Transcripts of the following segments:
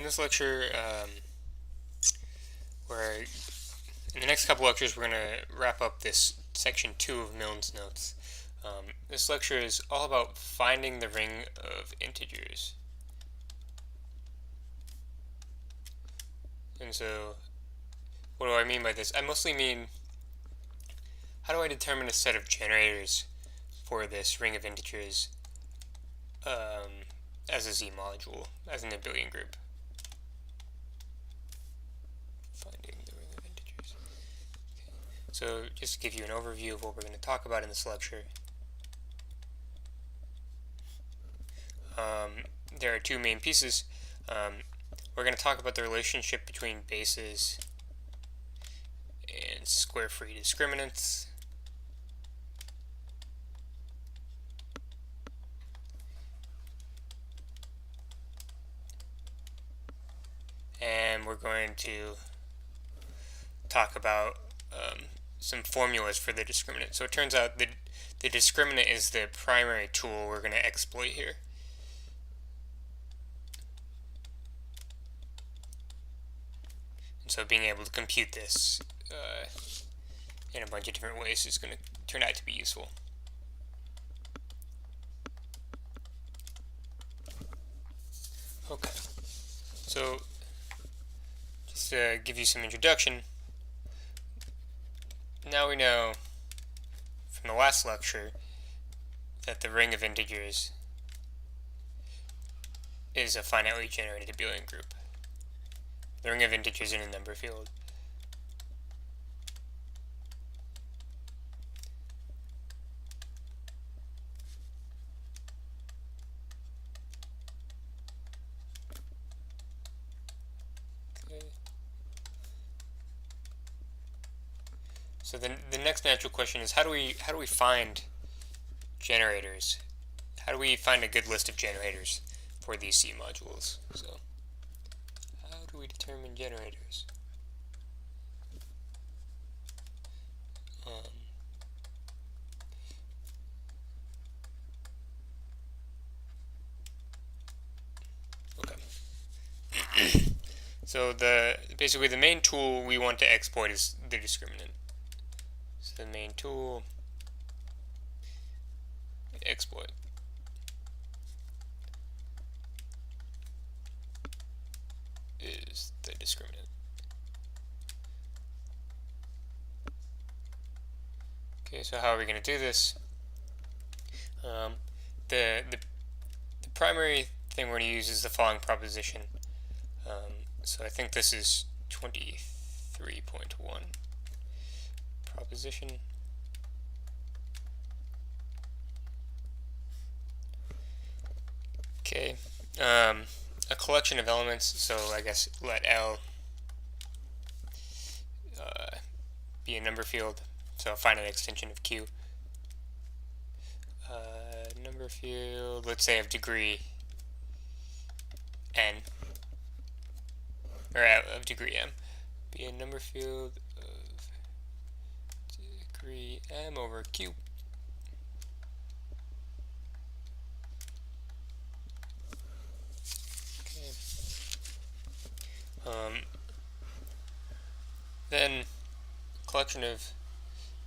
this lecture, in the next couple lectures, we're going to wrap up this section 2 of Milne's notes. This lecture is all about finding the ring of integers. And so, what do I mean by this? I mostly mean, how do I determine a set of generators for this ring of integers as a Z module, as an abelian group? Finding the ring of integers. Okay. So, just to give you an overview of what we're going to talk about in this lecture. There are two main pieces. We're going to talk about the relationship between bases and square-free discriminants. And we're going to talk about some formulas for the discriminant. So it turns out that the discriminant is the primary tool we're going to exploit here. And so being able to compute this in a bunch of different ways is going to turn out to be useful. Okay, so just to give you some introduction, now we know from the last lecture that the ring of integers is a finitely generated abelian group. The ring of integers in a number field. Okay. So the next natural question is, how do we find generators? How do we find a good list of generators for these C modules? So how do we determine generators? Okay. So basically the main tool we want to exploit is the discriminant. So the main tool exploit is the discriminant. Okay, so how are we going to do this? The primary thing we're going to use is the following proposition. So I think this is 23.1 proposition. Okay, a collection of elements, so I guess let L be a number field, so a finite extension of Q. Number field, let's say of degree n, or of degree m, be a number field of degree m over Q. Then collection of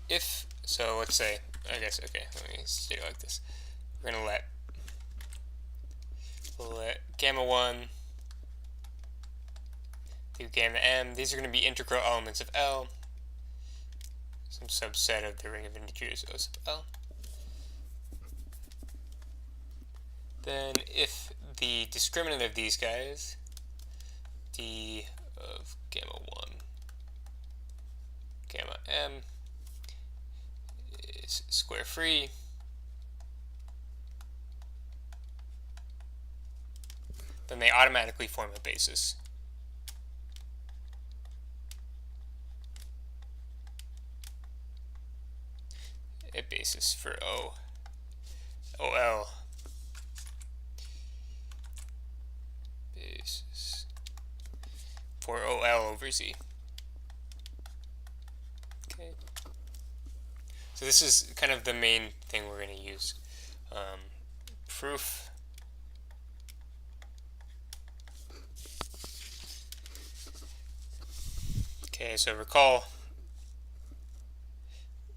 if, so let's say, I guess, okay, let me state it like this. We're going to let gamma 1 through gamma m, these are going to be integral elements of L, some subset of the ring of integers O sub L. Then if the discriminant of these guys, d of gamma 1 gamma m, is square free, then they automatically form a basis. A basis for OL. Basis for OL over Z. Okay. So this is kind of the main thing we're going to use. Proof Okay, so recall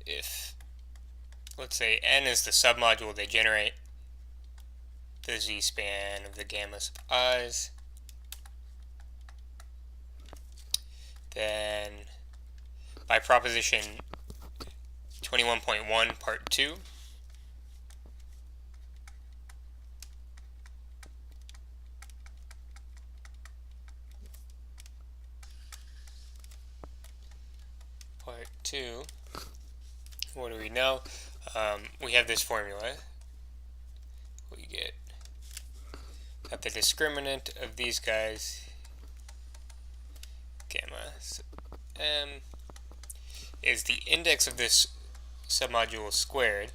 if, let's say, n is the submodule they generate the z-span of the gamma sub i's, then by proposition 21.1 part 2, what do we know? We have this formula. We get that the discriminant of these guys, gamma sub m, is the index of this submodule squared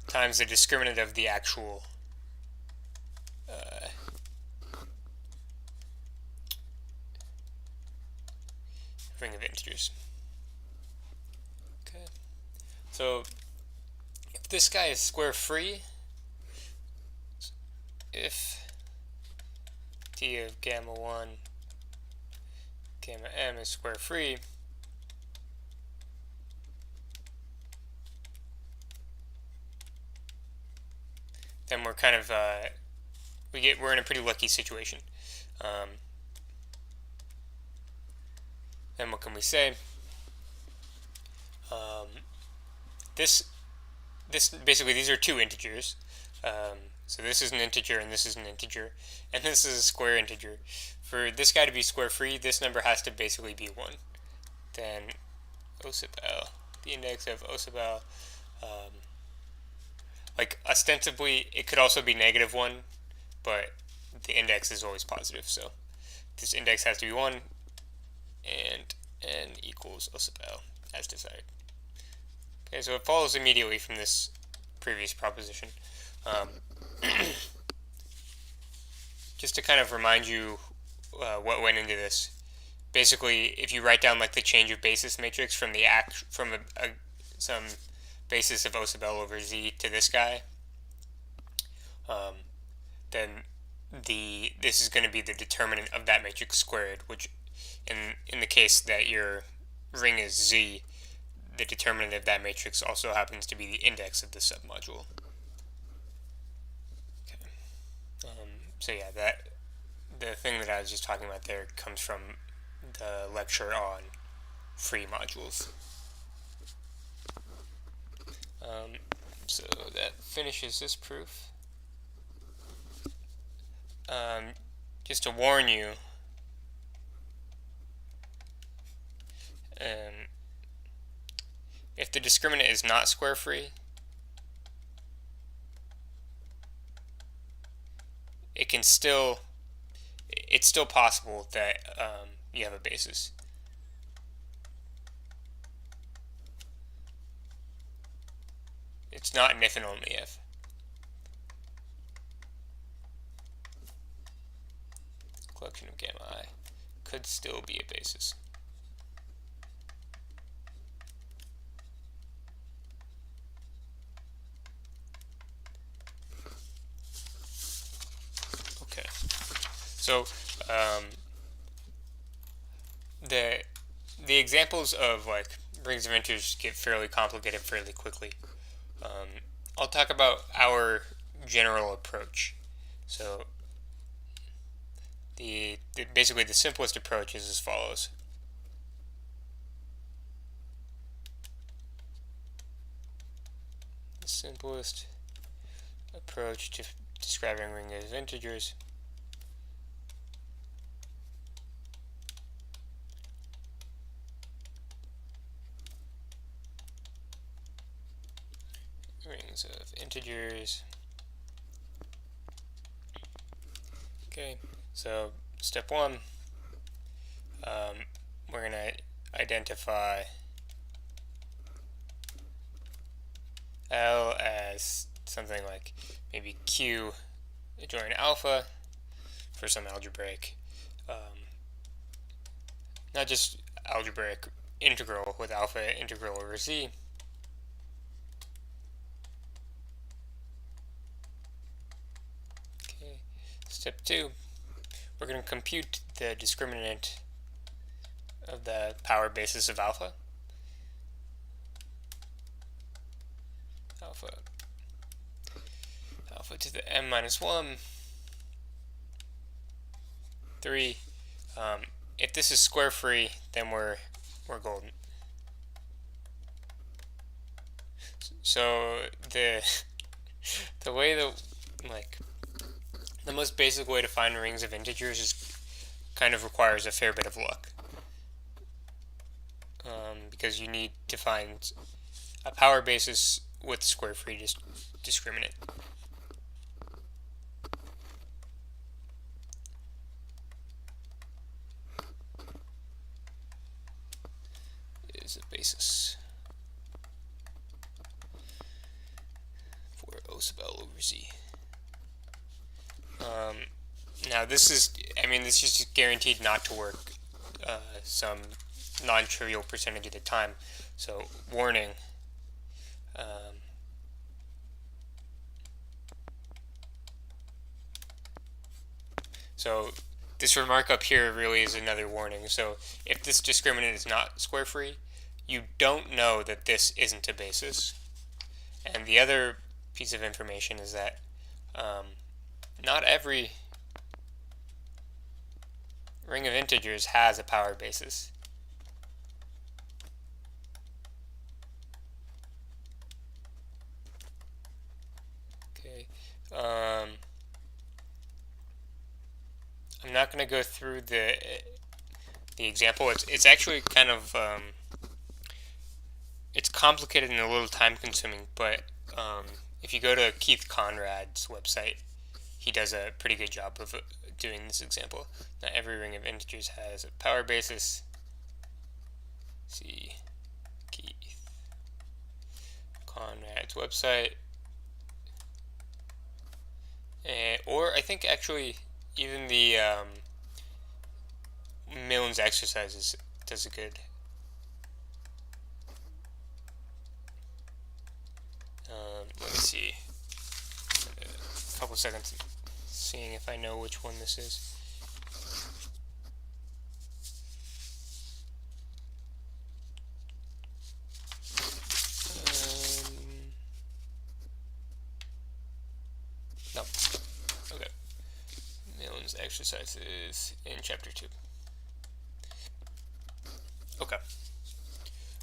times the discriminant of the actual ring of integers. Okay, so if this guy is square free, if t of gamma 1 gamma m is square free, then we're kind of we're in a pretty lucky situation. Then what can we say? This basically, these are two integers. So this is an integer and this is an integer, and this is a square integer. For this guy to be square free, this number has to basically be 1. Then O sub L, the index of O sub L, like ostensibly it could also be -1, but the index is always positive, so this index has to be 1, and n equals O sub L as desired. Okay, so it follows immediately from this previous proposition. Just to kind of remind you what went into this. Basically, if you write down like the change of basis matrix from the some basis of O sub L over Z to this guy, then this is going to be the determinant of that matrix squared, which in the case that your ring is Z, the determinant of that matrix also happens to be the index of the submodule. Okay. So yeah, the thing that I was just talking about there comes from the lecture on free modules. So that finishes this proof. Just to warn you, if the discriminant is not square free, it's still possible that you have a basis. It's not an if and only if. Collection of gamma I could still be a basis. Okay, so the examples of like rings of integers get fairly complicated fairly quickly. I'll talk about our general approach. So basically the simplest approach is as follows. The simplest approach to describing rings of integers rings of integers. Okay, so step 1, we're going to identify L as something like maybe Q adjoint alpha for some algebraic, not just algebraic integral with alpha integral over Z. Step 2, we're going to compute the discriminant of the power basis of alpha. Alpha to the m minus 1, 3. If this is square free, then we're golden. So the way that, like, the most basic way to find rings of integers is kind of requires a fair bit of luck, because you need to find a power basis with square free discriminant. Is a basis for O sub L over Z. Now this is just guaranteed not to work some non-trivial percentage of the time. So warning. So this remark up here really is another warning. So if this discriminant is not square free, you don't know that this isn't a basis. And the other piece of information is that not every ring of integers has a power basis. Okay. I'm not going to go through the example. It's actually kind of it's complicated and a little time consuming, but if you go to Keith Conrad's website, he does a pretty good job of doing this example. Not every ring of integers has a power basis. See Keith Conrad's website. Or I think actually even the Milne's exercises does a good. Let me see. A couple seconds, seeing if I know which one this is. No. Okay. Milne's exercises in chapter 2. Okay.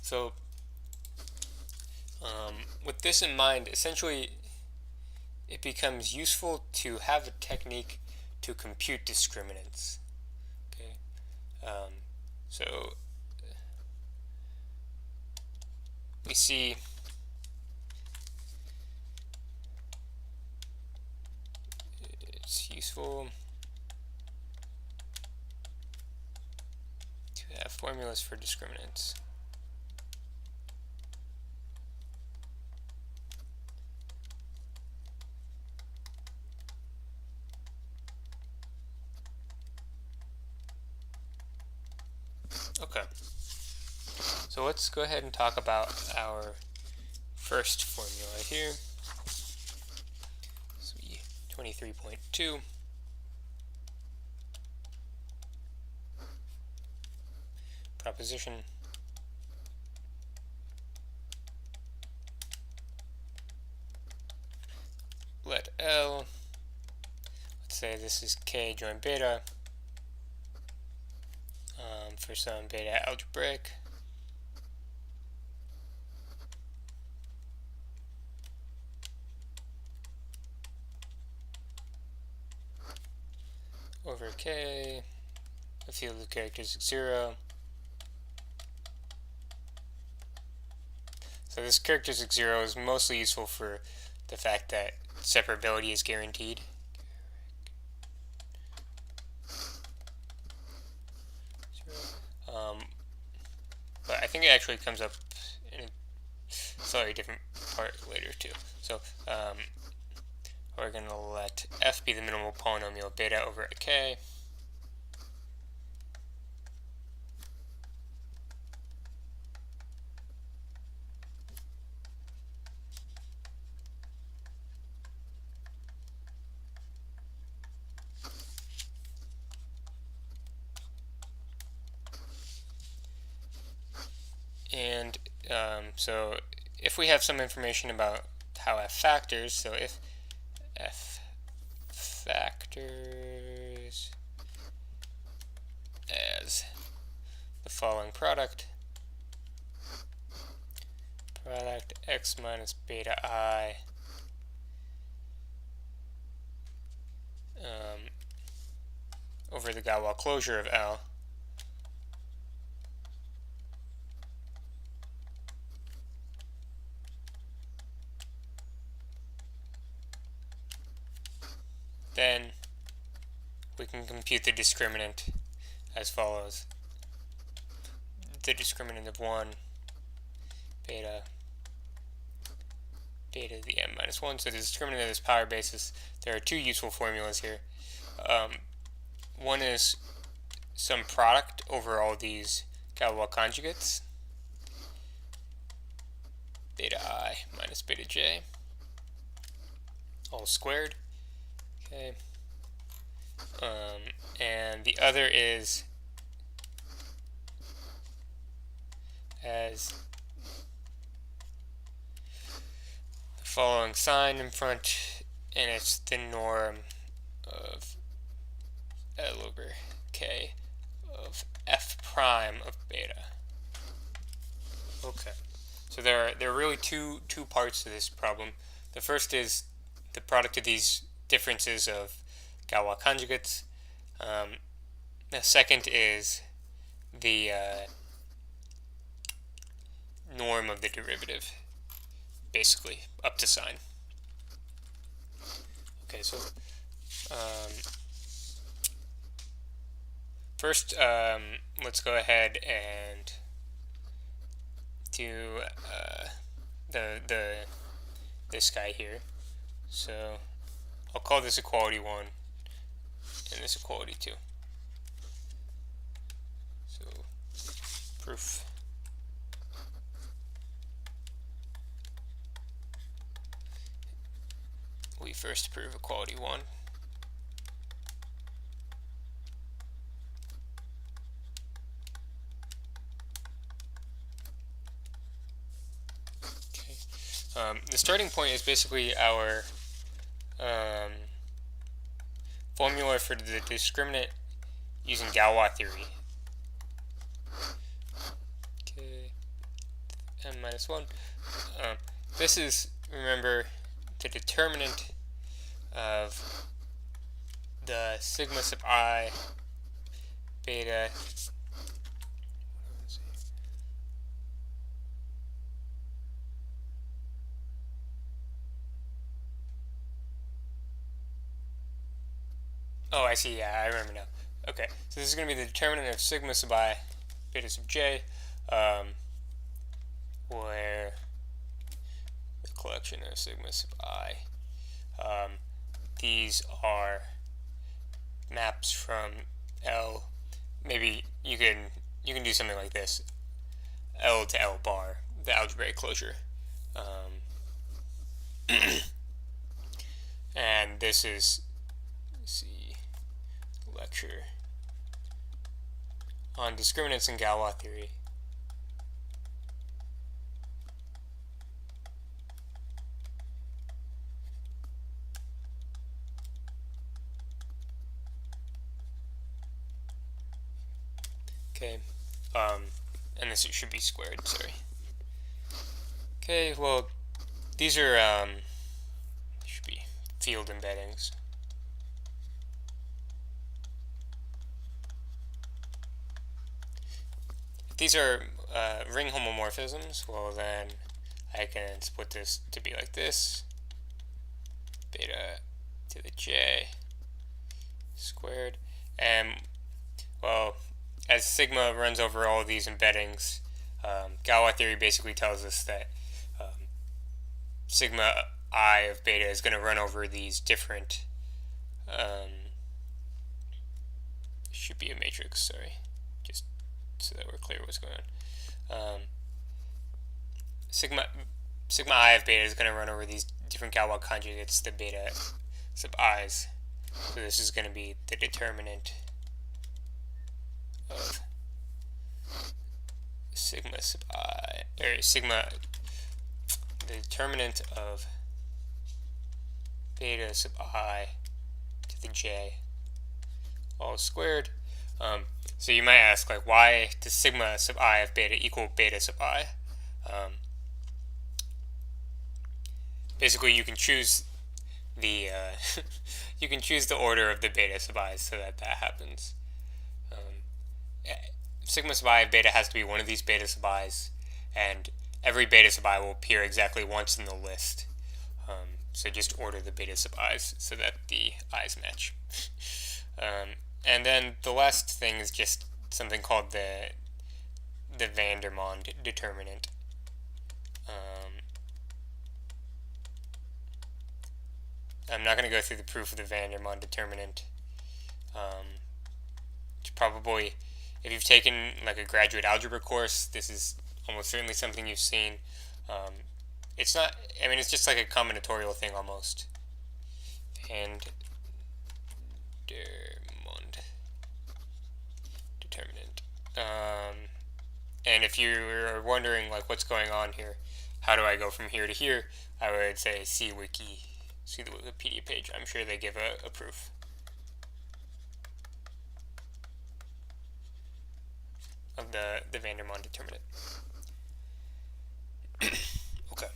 So, with this in mind, essentially, it becomes useful to have a technique to compute discriminants. Okay. So we see it's useful to have formulas for discriminants. Okay, so let's go ahead and talk about our first formula here. So 23.2. Proposition. Let L, let's say this is K join beta, for some beta algebraic. Over K, the field of characters is 0. So this characteristic 0 is mostly useful for the fact that separability is guaranteed. But I think it actually comes up in a slightly different part later too. So we're going to let f be the minimal polynomial beta over at k. And so if we have some information about how f factors, so if f factors as the following product x minus beta I over the Galois closure of L, then we can compute the discriminant as follows. The discriminant of 1 beta to the m minus 1. So the discriminant of this power basis, there are two useful formulas here. One is some product over all these Galois conjugates, beta I minus beta j, all squared. Okay. And the other is as the following sign in front, and it's the norm of L over K of f prime of beta. Okay, so there are really two parts to this problem. The first is the product of these differences of Galois conjugates. The second is the norm of the derivative, basically up to sign. Okay, so first let's go ahead and do this guy here. So I'll call this equality 1 and this equality 2. So proof. We first prove equality 1. Okay. The starting point is basically our formula for the discriminant using Galois theory. Okay, n minus 1. This is, remember, the determinant of the sigma sub I beta oh, I see, yeah, I remember now. Okay, so this is going to be the determinant of sigma sub I beta sub j, where the collection of sigma sub I, these are maps from L. Maybe you can do something like this: L to L bar, the algebraic closure. And this is, let's see, lecture on discriminants in Galois theory. Okay, and this should be squared, sorry. Okay, well, these are, should be field embeddings. If these are ring homomorphisms, well then I can split this to be like this, beta to the j squared, and, well, as sigma runs over all of these embeddings, Galois theory basically tells us that sigma I of beta is going to run over these different, should be a matrix, sorry, just so that we're clear what's going on. Sigma I of beta is going to run over these different Galois conjugates, the beta sub i's. So this is going to be the determinant of sigma sub I, or sigma, the determinant of beta sub I to the j all squared. So you might ask, like, why does sigma sub I of beta equal beta sub I? Basically, you can choose the you can choose the order of the beta sub i's so that happens. Sigma sub I of beta has to be one of these beta sub i's, and every beta sub I will appear exactly once in the list. So just order the beta sub i's so that the i's match. And then the last thing is just something called the Vandermonde determinant. I'm not going to go through the proof of the Vandermonde determinant. It's probably, if you've taken like a graduate algebra course, this is almost certainly something you've seen. It's not, I mean, it's just like a combinatorial thing almost. Vandermonde determinant. And if you're wondering like what's going on here, how do I go from here to here, I would say see the Wikipedia page. I'm sure they give a proof. Of the Vandermonde determinant. Okay.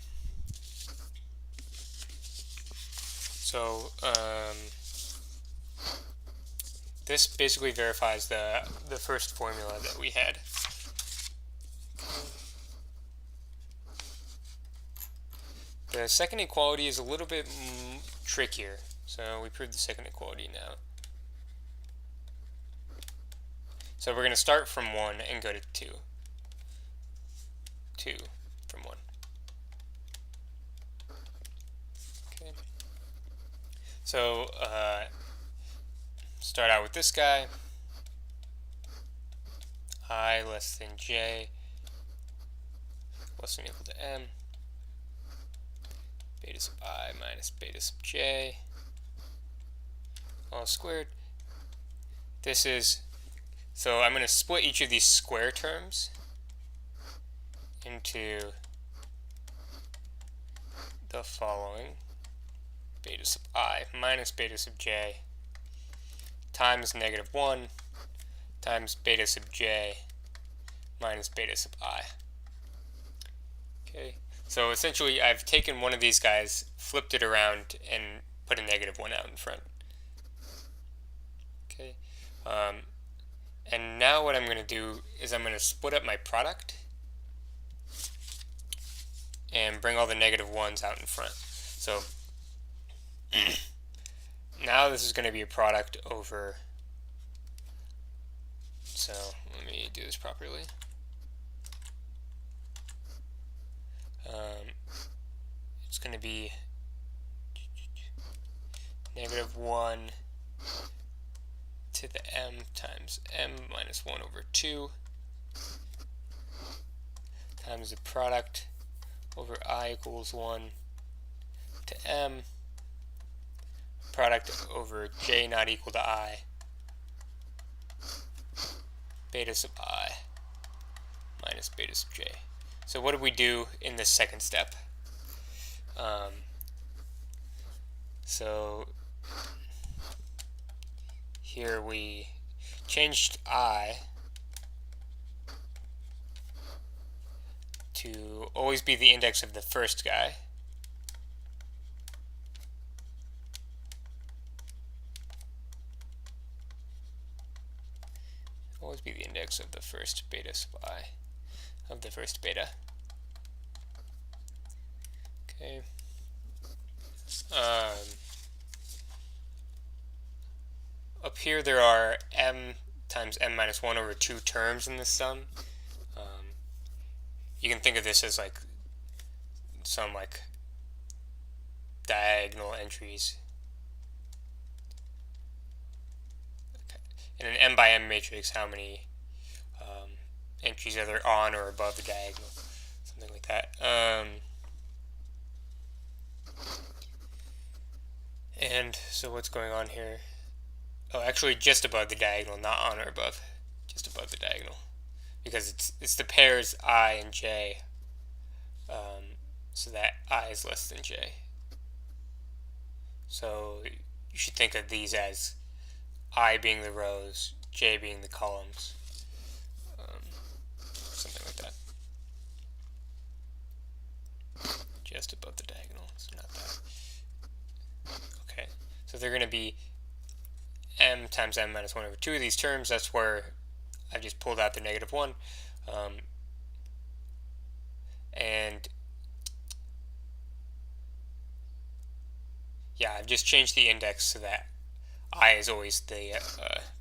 So this basically verifies the first formula that we had. The second equality is a little bit trickier, so we proved the second equality now. So we're going to start from 1 and go to 2. 2 from 1. Okay. So start out with this guy. I less than j less than or equal to m. Beta sub I minus beta sub j all squared. This is, so I'm going to split each of these square terms into the following: beta sub I minus beta sub j times -1 times beta sub j minus beta sub I. Okay. So essentially, I've taken one of these guys, flipped it around, and put a -1 out in front. Okay. And now what I'm going to do is I'm going to split up my product and bring all the -1s out in front. So now this is going to be a product over, so let me do this properly. It's going to be -1 to the m times m minus 1 over 2 times the product over I equals 1 to m, product over j not equal to I, beta sub I minus beta sub j. So what did we do in the second step? So here we changed I to always be the index of the first guy. Always be the index of the first beta sub I, of the first beta. Okay. Up here there are m times m minus 1 over 2 terms in this sum. You can think of this as like some like diagonal entries. Okay. In an m by m matrix, how many entries are there on or above the diagonal? Something like that. And so what's going on here? Oh, actually just above the diagonal, not on or above. Just above the diagonal. because it's the pairs I and j, so that I is less than j. So you should think of these as I being the rows, j being the columns, something like that. Just above the diagonal, so not that. Okay, so they're going to be m times m minus 1 over 2 of these terms. That's where I've just pulled out the negative 1. And yeah, I've just changed the index so that I is always the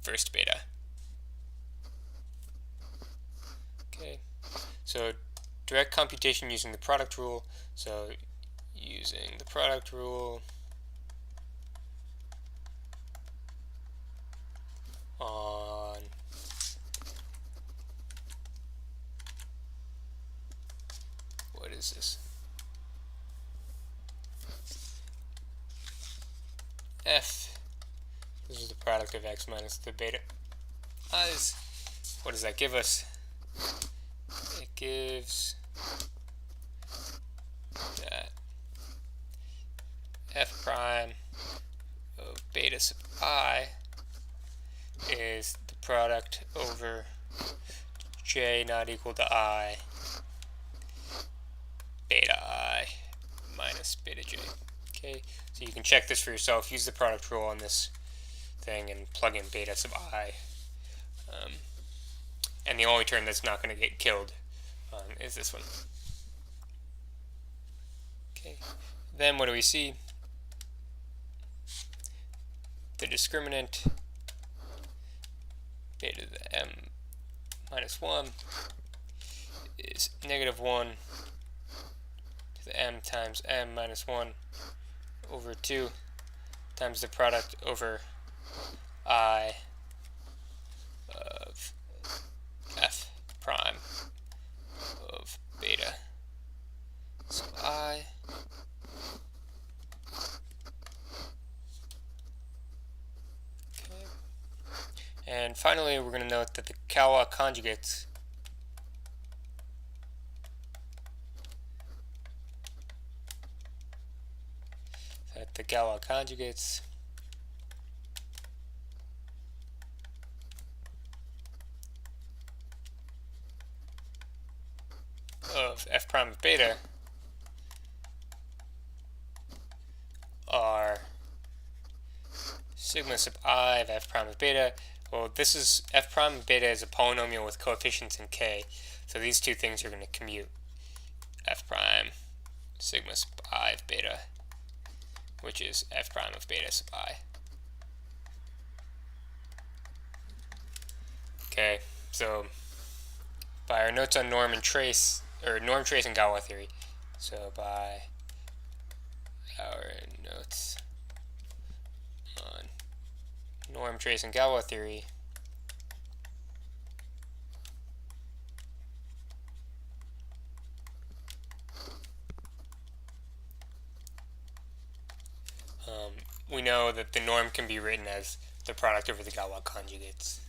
first beta. Okay, so direct computation using the product rule. So using the product rule on what is this? F. This is the product of x minus the beta i's. What does that give us? It gives that f prime of beta sub I is the product over j not equal to I beta I minus beta j. Okay, so you can check this for yourself. Use the product rule on this thing and plug in beta sub I. And the only term that's not going to get killed is this one. Okay, then what do we see? The discriminant beta to the m minus 1 is negative 1 to the m times m minus 1 over 2 times the product over I of f prime of beta sub I And finally, we're going to note that the Galois conjugates of f prime of beta are sigma sub I of f prime of beta. Well, this is f prime of beta is a polynomial with coefficients in k, so these two things are going to commute. F prime sigma sub I of beta, which is f prime of beta sub I. Okay, so by our notes on norm and trace, or norm, trace, and Galois theory, so by our notes on norm, trace, and Galois theory, we know that the norm can be written as the product over the Galois conjugates.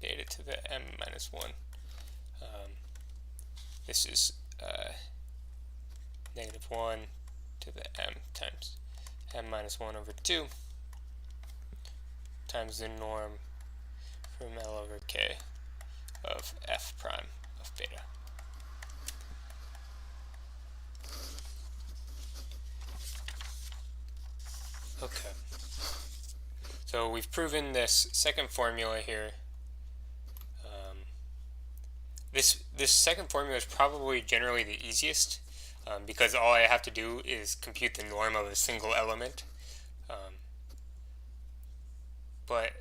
Beta to the m minus 1. This is negative 1 to the m times m minus 1 over 2 times the norm from L over K of f prime of beta. Okay, so we've proven this second formula here. This second formula is probably generally the easiest because all I have to do is compute the norm of a single element. But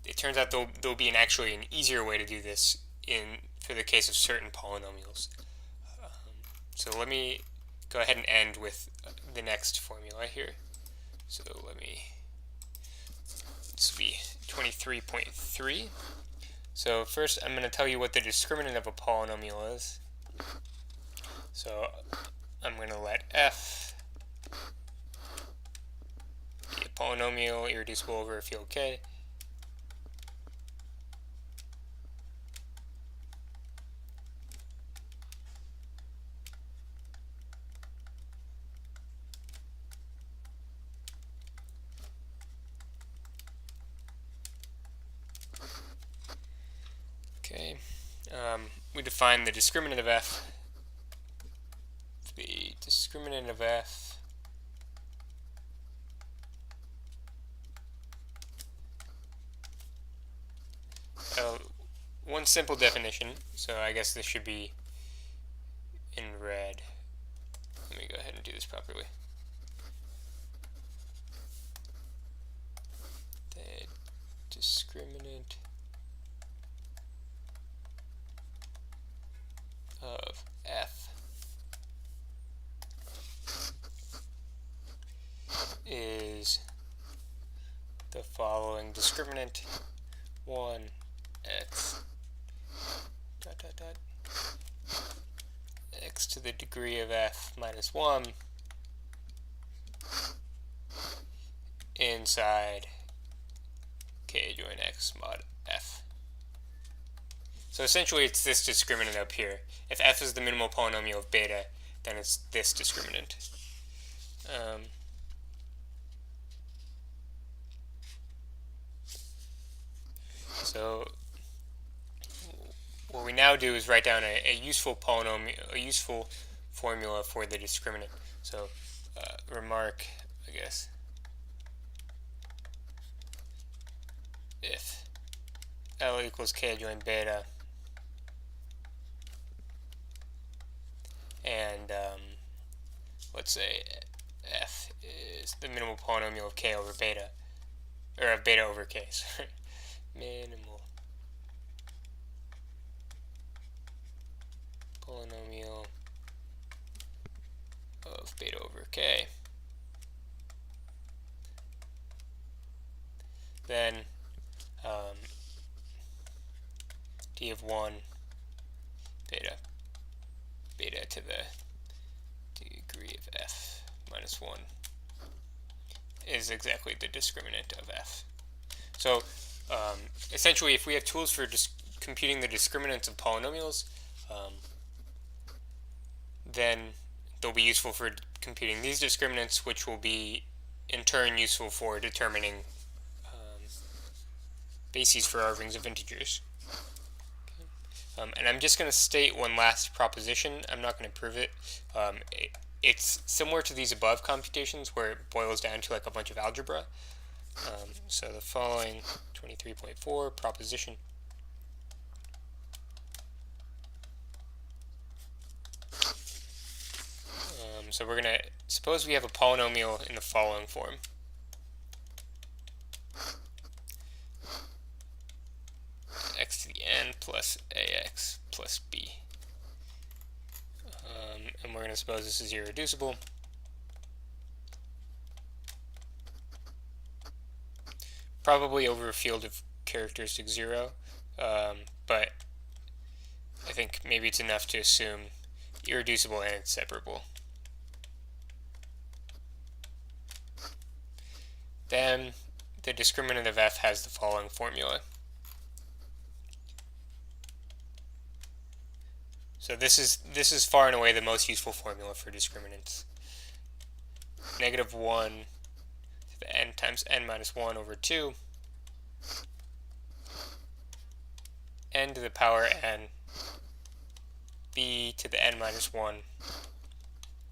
it turns out there'll be actually an easier way to do this for the case of certain polynomials. So let me go ahead and end with the next formula here. So this will be 23.3. So first I'm going to tell you what the discriminant of a polynomial is. So I'm going to let f be a polynomial irreducible over a field K. Okay, we define the discriminant of f. The discriminant of f one simple definition, so I guess this should be in red. Let me go ahead and do this properly. The discriminant of f is the following discriminant 1 x dot dot dot x to the degree of f minus 1 inside k join x mod f. So essentially it's this discriminant up here. If f is the minimal polynomial of beta, then it's this discriminant. So what we now do is write down a useful polynomial, a useful formula for the discriminant. So remark, I guess, if L equals k join beta, and let's say f is the minimal polynomial of k over beta, or of beta over k, sorry. Minimal polynomial of beta over k. Then d of 1 beta to the degree of f minus 1 is exactly the discriminant of f. So essentially, if we have tools for computing the discriminants of polynomials, then they'll be useful for computing these discriminants, which will be in turn useful for determining bases for our rings of integers. Okay. And I'm just going to state one last proposition. I'm not going to prove it. It's similar to these above computations where it boils down to like a bunch of algebra. So the following 23.4 proposition. So we're going to suppose we have a polynomial in the following form. X to the n plus ax plus b. And we're going to suppose this is irreducible. Probably over a field of characteristic 0, but I think maybe it's enough to assume irreducible and it's separable. Then the discriminant of f has the following formula. So this is far and away the most useful formula for discriminants. Negative 1 to the n times n minus 1 over 2 n to the power n b to the n minus 1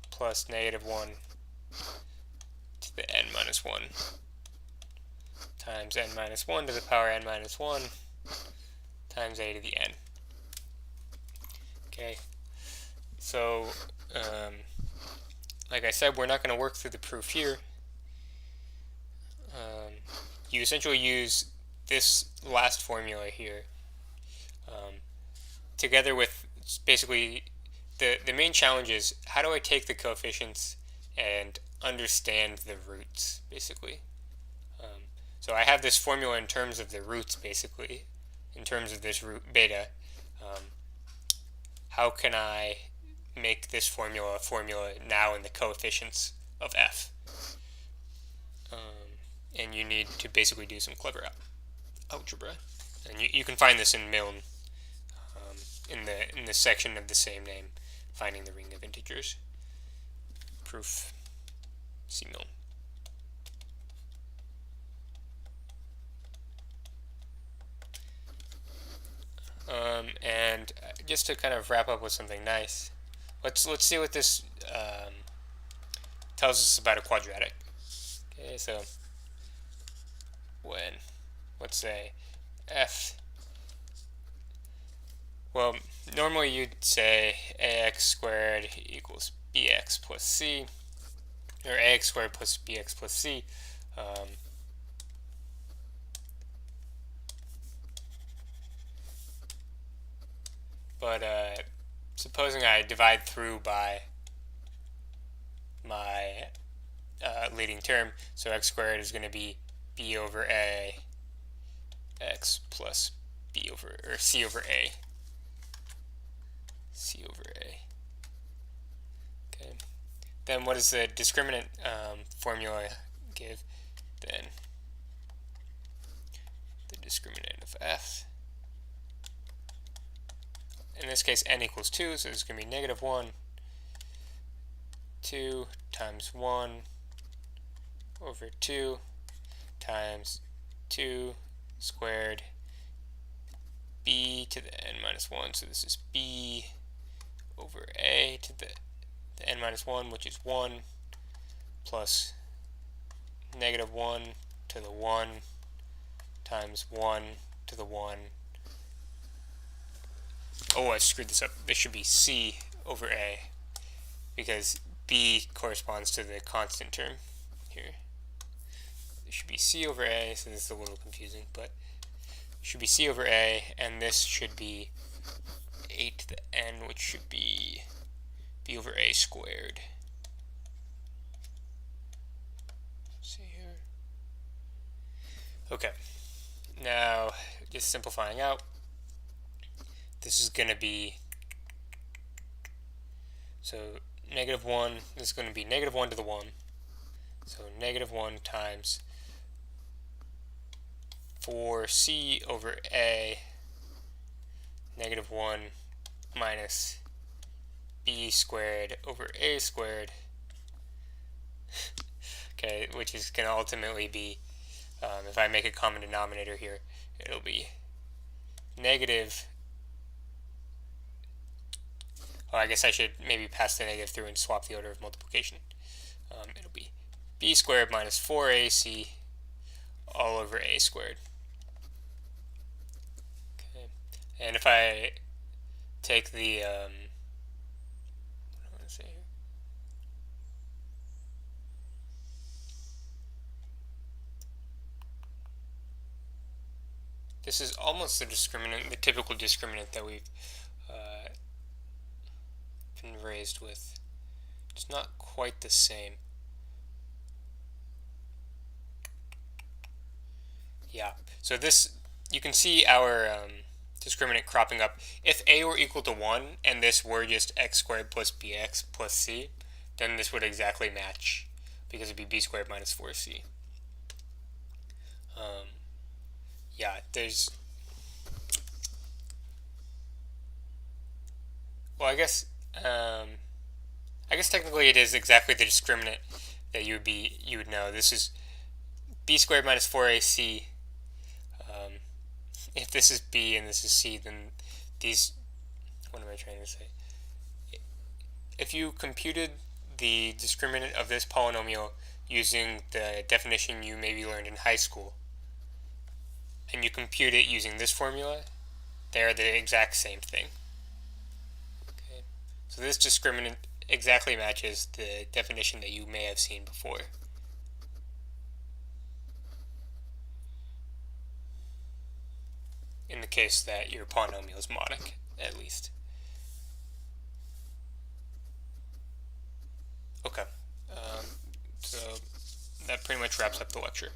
plus negative 1 to the n minus 1 times n minus 1 to the power n minus 1 times a to the n. Okay, so like I said, we're not going to work through the proof here. You essentially use this last formula here together with basically the main challenge is how do I take the coefficients and understand the roots, basically. So I have this formula in terms of the roots, basically, in terms of this root beta. How can I make this formula now in the coefficients of f? and you need to basically do some clever algebra. And you can find this in Milne, in the section of the same name, finding the ring of integers. Proof, see Milne. And just to kind of wrap up with something nice, let's see what this tells us about a quadratic. Okay, so when, let's say, f, well, normally you'd say ax squared equals bx plus c, or ax squared plus bx plus c. But supposing I divide through by my leading term, so x squared is going to be b over a x plus b over, or c over a. C over a. Okay. Then what does the discriminant formula give? Then the discriminant of f, in this case n equals 2, so it's going to be negative 1, 2 times 1 over 2 times 2 squared b to the n minus 1, so this is b over a to the n minus 1, which is 1, plus negative 1 to the 1 times 1 to the 1. Oh, I screwed this up. This should be c over a, because b corresponds to the constant term here. It should be c over a, so this is a little confusing, but it should be c over a, and this should be a to the n, which should be b over a squared. See here. Okay, now just simplifying out, this is going to be, so negative 1, this is going to be negative 1 to the 1, so negative 1 times 4c over a, negative 1 minus b squared over a squared, okay, which is going to ultimately be, if I make a common denominator here, it'll be negative, oh, I guess I should maybe pass the negative through and swap the order of multiplication. It'll be b squared minus 4ac all over a squared. Okay, and if I take the, what do I want to say here? This is almost the discriminant, the typical discriminant that we've been raised with. It's not quite the same. Yeah, so this, you can see our discriminant cropping up. If a were equal to 1 and this were just x squared plus bx plus c, then this would exactly match, because it'd be b squared minus 4c. Yeah, there's, well, I guess technically it is exactly the discriminant that you would know. This is b squared minus 4ac. If this is b and this is c, then these, what am I trying to say? If you computed the discriminant of this polynomial using the definition you maybe learned in high school, and you compute it using this formula, they're the exact same thing. Okay, so this discriminant exactly matches the definition that you may have seen before. In the case that your polynomial is modic, at least. Okay, so that pretty much wraps up the lecture.